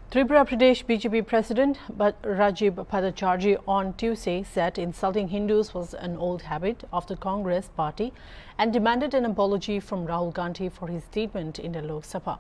Tripura Pradesh BJP President Rajiv Bhattacharjee on Tuesday said insulting Hindus was an old habit of the Congress party and demanded an apology from Rahul Gandhi for his statement in the Lok Sabha.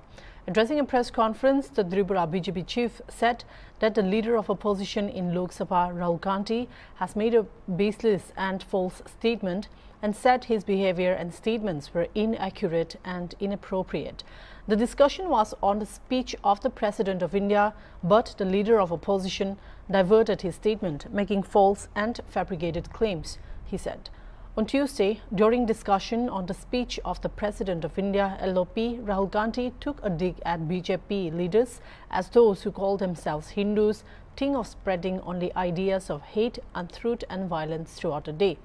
Addressing a press conference, the Tripura BJP chief said that the leader of opposition in Lok Sabha, Rahul Gandhi, has made a baseless and false statement and said his behavior and statements were inaccurate and inappropriate. The discussion was on the speech of the President of India, but the leader of opposition diverted his statement, making false and fabricated claims, he said. On Tuesday, during discussion on the speech of the President of India, LOP, Rahul Gandhi took a dig at BJP leaders as those who call themselves Hindus think of spreading only ideas of hate, untruth and violence throughout the day.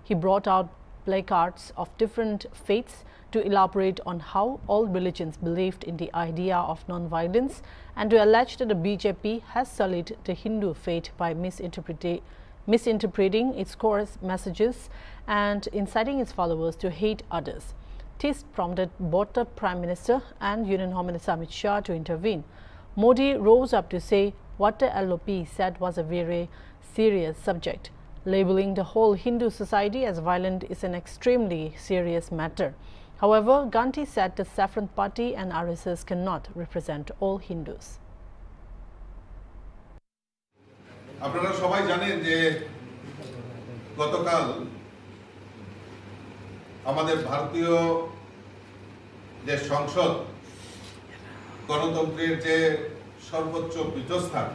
He brought out placards of different faiths to elaborate on how all religions believed in the idea of non-violence and to allege that the BJP has sullied the Hindu faith by misinterpreting its core messages and inciting its followers to hate others. This prompted both the Prime Minister and Union Home Minister Amit Shah to intervene. Modi rose up to say what the LOP said was a very serious subject. Labeling the whole Hindu society as violent is an extremely serious matter. However, Gandhi said the Saffron Party and RSS cannot represent all Hindus. আপনারা সবাই জানেন যে গতকাল আমাদের ভারতীয় যে সংসদ গণতন্ত্রের যে সর্বোচ্চ পীঠস্থান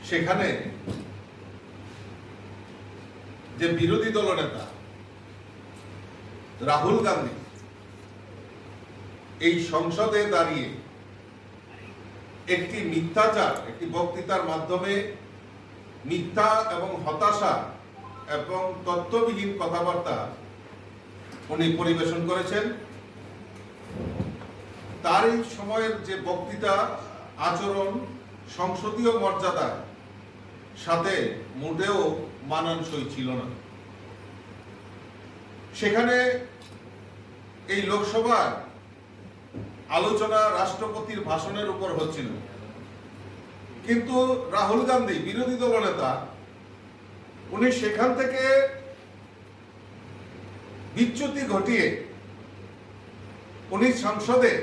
সেখানে যে বিরোধী দলনেতা রাহুল গান্ধী এই সংসদে দাঁড়িয়ে একটি মিথ্যাচার একটি বক্তৃতার মাধ্যমে মিথ্যা এবং হতাশা এবং তথ্যবিহীন কথাবার্তা উনি পরিবেশন করেছেন। তার এই সময়ের যে বক্তৃতা আচরণ সংসদীয় মর্যাদার সাথে মোটেও মানানসই ছিল না। সেখানে এই লোকসভার আলোচনা রাষ্ট্রপতির ভাষণের উপর হচ্ছিল, কিন্তু রাহুল গান্ধী বিরোধী দলনেতা উনি সেখান থেকে বিচ্যুতি ঘটিয়ে উনি সংসদে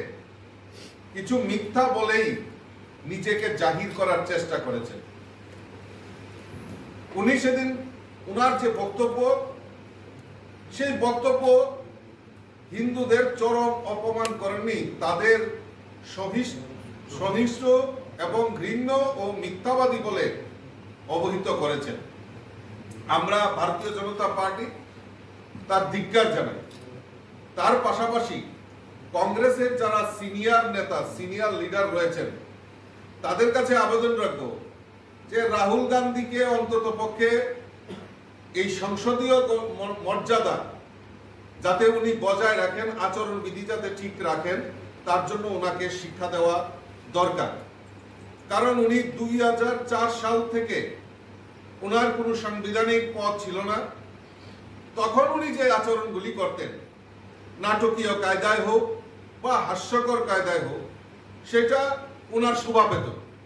কিছু মিথ্যা বলেই নিজেকে জাহির করার চেষ্টা করেছেন। উনি সেদিন উনার যে বক্তব্য সেই বক্তব্য হিন্দুদের চরম অপমান করেননি, তাদের সহিষ্ণু এবং ঘৃণ্য ও মিথ্যাবাদী বলে অবহিত করেছেন। আমরা ভারতীয় জনতা পার্টি তার ধিক্কার জানাই। তার পাশাপাশি কংগ্রেসের যারা সিনিয়র নেতা সিনিয়র লিডার রয়েছেন তাদের কাছে আবেদন রাখবো যে রাহুল গান্ধীকে অন্ততপক্ষে এই সংসদীয় মর্যাদা যাতে উনি বজায় রাখেন, আচরণবিধি যাতে ঠিক রাখেন, তার জন্য ওনাকে শিক্ষা দেওয়া দরকার। কারণ উনি 2004 সাল থেকে ওনার কোনো সাংবিধানিক পদ ছিল না। তখন উনি যে আচরণগুলি করতেন, নাটকীয় কায়দায় হোক বা হাস্যকর কায়দায় হোক, সেটা ওনার শোভা পেত।